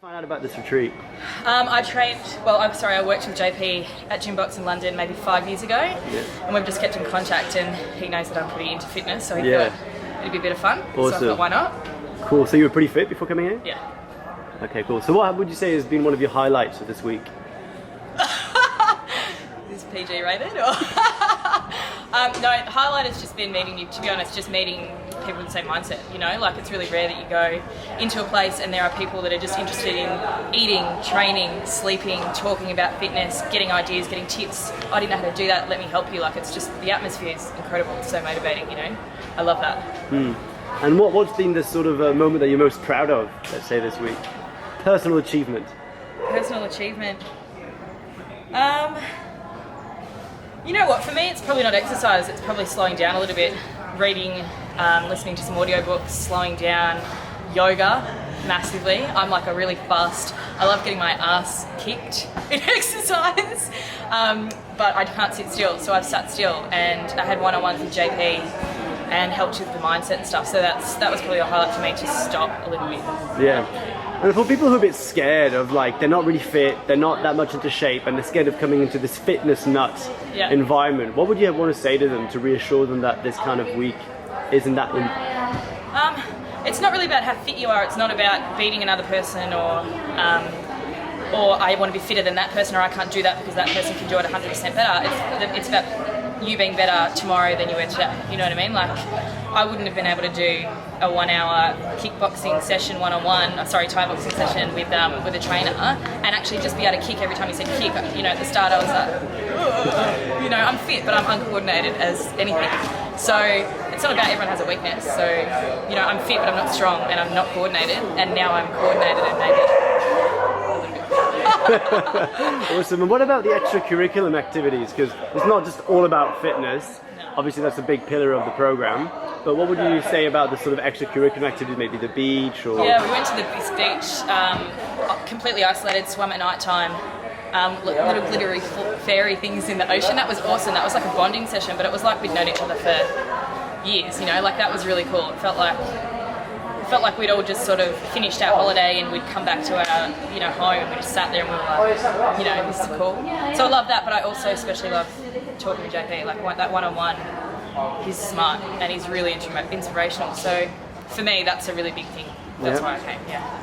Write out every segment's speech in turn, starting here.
Find out about this retreat. I worked with JP at Gymbox in London maybe 5 years ago, and we've just kept in contact, and he knows that I'm pretty into fitness, so he thought it'd be a bit of fun, Awesome. so I thought, why not? Cool, so you were pretty fit before coming here? Yeah. Okay, cool. So what would you say has been one of your highlights of this week? Is PG rated? Or no, the highlight has just been meeting you, to be honest, just meeting people with the same mindset, you know, like it's really rare that you go into a place and there are people that are just interested in eating, training, sleeping, talking about fitness, getting ideas, getting tips. I didn't know how to do that, let me help you. Like, it's just, the atmosphere is incredible, it's so motivating, you know. I love that. And what's been the sort of moment that you're most proud of, let's say, this week? Personal achievement. Personal achievement. You know what, for me it's probably not exercise, it's probably slowing down a little bit, reading, listening to some audiobooks, slowing down, yoga, massively. I'm like a really fast, I love getting my ass kicked in exercise, but I can't sit still, so I've sat still, and I had one-on-ones with JP and helped with the mindset and stuff, so that was probably a highlight for me, to stop a little bit. Yeah. And for people who are a bit scared of, like, they're not really fit, they're not that much into shape, and they're scared of coming into this fitness nut environment, what would you want to say to them to reassure them that this kind of week isn't that it's not really about how fit you are, it's not about beating another person or I want to be fitter than that person, or I can't do that because that person can do it 100% better. It's about you being better tomorrow than you were today, you know what I mean? Like, I wouldn't have been able to do a 1 hour kickboxing session Thai boxing session with a trainer and actually just be able to kick every time you said kick. You know, at the start I was like, ugh. You know, I'm fit but I'm uncoordinated as anything. So it's not about everyone has a weakness. So, you know, I'm fit but I'm not strong and I'm not coordinated, and now I'm coordinated and maybe Awesome. And what about the extracurriculum activities? Because it's not just all about fitness. Obviously that's a big pillar of the program, but what would you say about the sort of extracurricular activities, maybe the beach or... Yeah, we went to the beach, completely isolated, swam at night time, little glittery fairy things in the ocean. That was awesome. That was like a bonding session, but it was like we'd known each other for years, you know, like that was really cool. It felt like we'd all just sort of finished our holiday and we'd come back to our, you know, home, and we just sat there and we were like, you know, this is cool. So I love that, but I also especially love talking to JP, like that one-on-one. He's smart and he's really inspirational. So for me, that's a really big thing. That's why I came,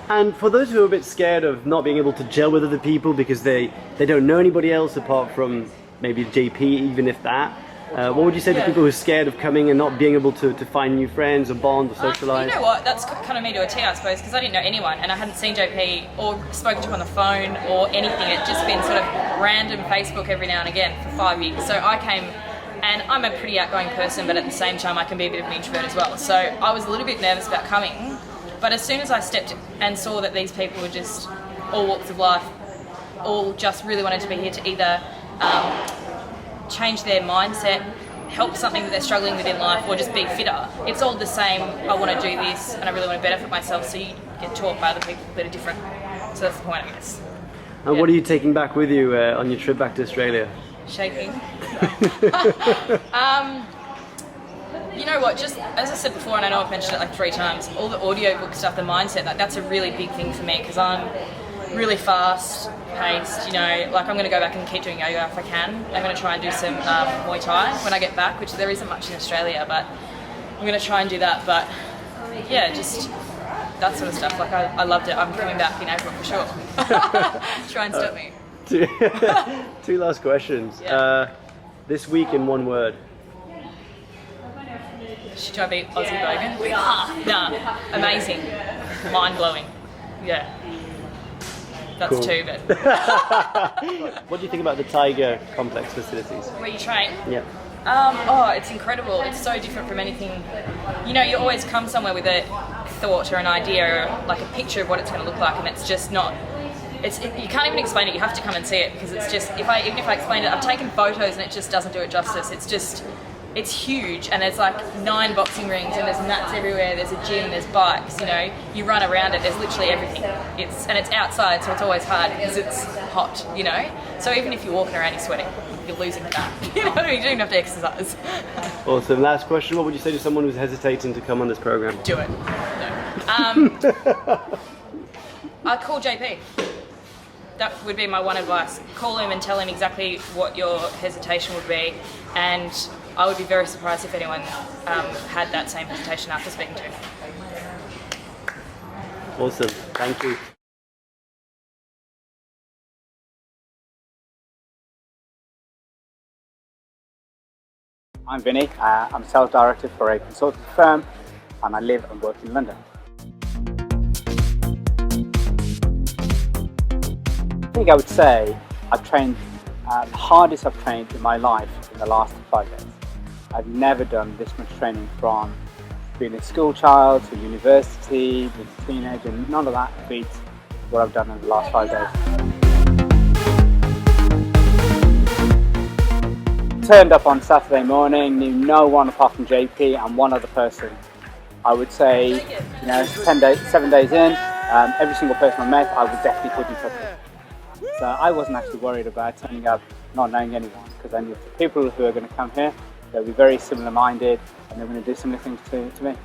And for those who are a bit scared of not being able to gel with other people because they don't know anybody else apart from maybe JP, even if that, what would you say to people who are scared of coming and not being able to find new friends or bond or socialise? You know what, that's kind of me to a T, I suppose, because I didn't know anyone and I hadn't seen JP or spoken to him on the phone or anything. It'd just been sort of random Facebook every now and again for 5 years. So I came, and I'm a pretty outgoing person, but at the same time I can be a bit of an introvert as well. So I was a little bit nervous about coming, but as soon as I stepped and saw that these people were just all walks of life, all just really wanted to be here to either change their mindset, help something that they're struggling with in life, or just be fitter. It's all the same, I want to do this and I really want to benefit myself, so you get taught by other people that are different. So that's the point, I guess. And what are you taking back with you on your trip back to Australia? Shaking. You know what, just as I said before, and I know I've mentioned it like 3 times, all the audiobook stuff, the mindset, like that's a really big thing for me, because I'm really fast paced, you know, like I'm going to go back and keep doing yoga if I can. I'm going to try and do some Muay Thai when I get back, which there isn't much in Australia, but I'm going to try and do that. But yeah, just that sort of stuff, like I loved it. I'm coming back in April for sure. Try and stop me. 2 last questions. This week in one word. Should I be Aussie Bogan? Nah, amazing, mind-blowing, yeah. That's cool. 2, but... What do you think about the Tiger Complex facilities? Where you train? Yeah. It's incredible. It's so different from anything. You know, you always come somewhere with a thought or an idea or like a picture of what it's going to look like, and it's just not... you can't even explain it. You have to come and see it, because it's just... Even if I explain it, I've taken photos and it just doesn't do it justice. It's just... It's huge, and there's like 9 boxing rings, and there's mats everywhere, there's a gym, there's bikes, you know, you run around it, there's literally everything. It's outside, so it's always hard because it's hot, you know? So even if you're walking around, you're sweating, you're losing fat. You know what I mean? You don't have to exercise. Awesome. Last question, what would you say to someone who's hesitating to come on this program? Do it. No. Call JP. That would be my one advice. Call him and tell him exactly what your hesitation would be, and I would be very surprised if anyone had that same hesitation after speaking to him. Awesome, thank you. I'm Vinny. I'm sales director for a consulting firm, and I live and work in London. I think I would say I've trained the hardest I've trained in my life in the last 5 days. I've never done this much training, from being a school child to university, being a teenager, and none of that beats what I've done in the last 5 days. Turned up on Saturday morning, knew no one apart from JP and one other person. I would say, 7 days in, every single person I met, I would definitely put in touch with. So I wasn't actually worried about turning up not knowing anyone, because I knew the people who are going to come here, they'll be very similar minded and they're going to do similar things to me.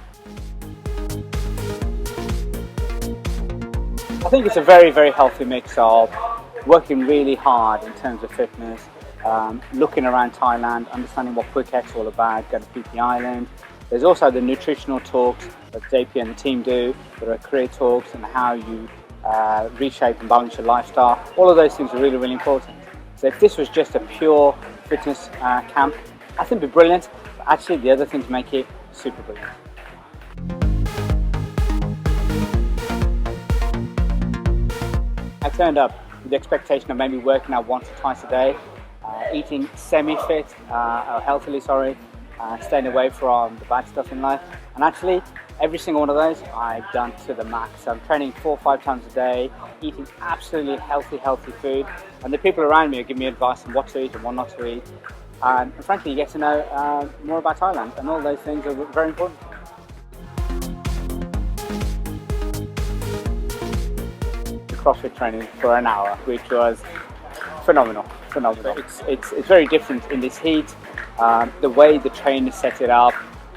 I think it's a very, very healthy mix of working really hard in terms of fitness, looking around Thailand, understanding what Phuket's all about, going to PP Island. There's also the nutritional talks that JP and the team do. There are career talks and how you reshape and balance your lifestyle. All of those things are really, really important. So if this was just a pure fitness camp, I think it'd be brilliant, but actually the other things make it super brilliant. I turned up with the expectation of maybe working out once or twice a day, eating semi-fit, or healthily, staying away from the bad stuff in life. And actually, every single one of those I've done to the max. I'm training 4 or 5 times a day, eating absolutely healthy food. And the people around me are giving me advice on what to eat and what not to eat. And frankly, you get to know more about Thailand, and all those things are very important. The CrossFit training for an hour, which was phenomenal. It's very different in this heat. The way the trainer set it up,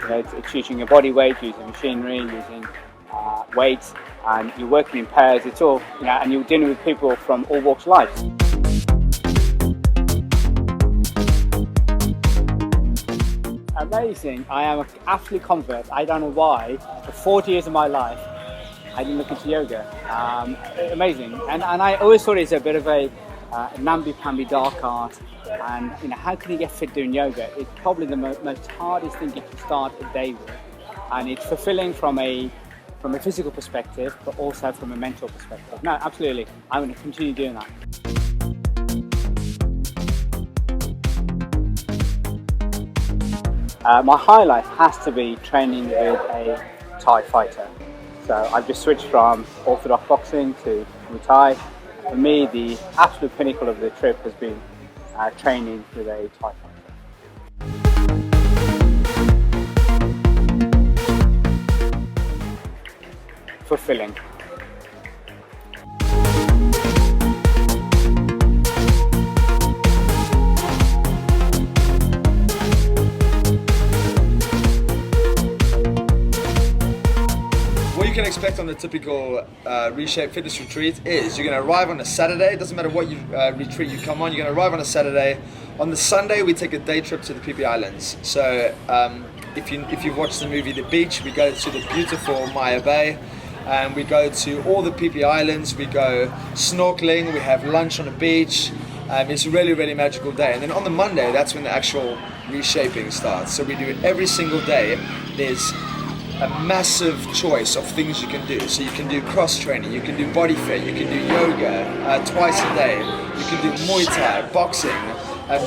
it's using your body weight, using machinery, using weights, and you're working in pairs. It's all, and you're dealing with people from all walks of life. Amazing. I am an absolute convert. I don't know why. For 40 years of my life, I didn't look into yoga. Amazing. And I always thought it's a bit of a namby-pamby dark art. And how can you get fit doing yoga? It's probably the most hardest thing you can start a day with. And it's fulfilling from a physical perspective, but also from a mental perspective. No, absolutely. I'm going to continue doing that. My highlight has to be training with a Thai fighter. So I've just switched from orthodox boxing to Muay Thai. For me, the absolute pinnacle of the trip has been training with a Thai fighter. Fulfilling. What you can expect on the typical Reshape fitness retreat is you're going to arrive on a Saturday. It doesn't matter what retreat you come on, you're going to arrive on a Saturday. On the Sunday we take a day trip to the PP Islands. So if you've watched the movie The Beach, we go to the beautiful Maya Bay, and we go to all the PP Islands. We go snorkeling, we have lunch on the beach. It's a really, really magical day. And then on the Monday, that's when the actual reshaping starts. So we do it every single day. There's a massive choice of things you can do. So you can do cross training, you can do body fit, you can do yoga twice a day, you can do Muay Thai, boxing.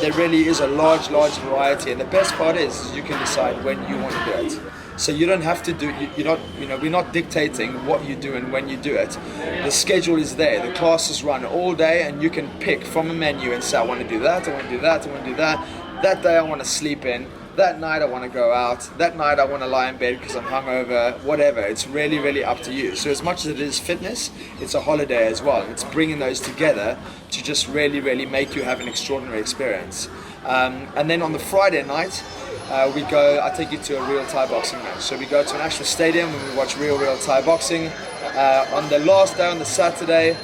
There really is a large variety, and the best part is you can decide when you want to do it. So you don't have to do, we're not dictating what you do and when you do it. The schedule is there, the classes run all day, and you can pick from a menu and say, I want to do that, I want to do that, I want to do that. That day I want to sleep in. That night I want to go out, that night I want to lie in bed because I'm hungover, whatever. It's really, really up to you. So as much as it is fitness, it's a holiday as well. It's bringing those together to just really, really make you have an extraordinary experience. And then on the Friday night, I take you to a real Thai boxing match. So we go to an actual stadium and we watch real Thai boxing. On the last day, on the Saturday,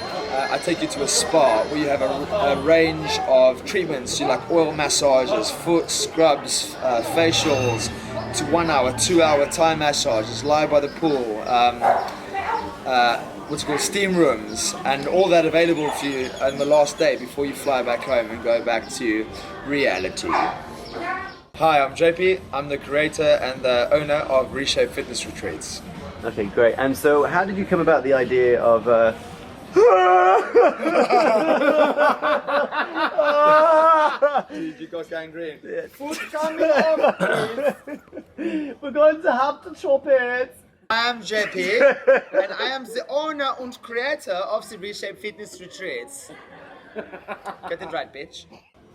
I take you to a spa where you have a range of treatments. You like oil massages, foot scrubs, facials, to 1 hour, 2 hour Thai massages, lie by the pool, what's called steam rooms, and all that available for you on the last day before you fly back home and go back to reality. Hi, I'm JP. I'm the creator and the owner of Reshape Fitness Retreats. Okay, great. And so, how did you come about the idea of? You got gangrene. Food coming up, please. We're going to have to chop it. I am JP, and I am the owner and creator of the Reshape Fitness Retreats. Get it right, bitch.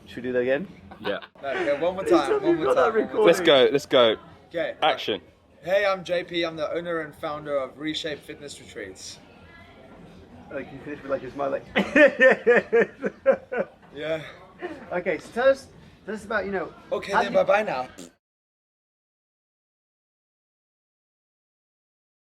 Should we do that again? Yeah. No, okay, one more time. One more time. Let's go. Let's go. Okay. Action. Hey, I'm JP. I'm the owner and founder of Reshape Fitness Retreats. Like you finish with like a smile, like. Yeah. Okay, so tell us about Okay, how then did you- bye bye now.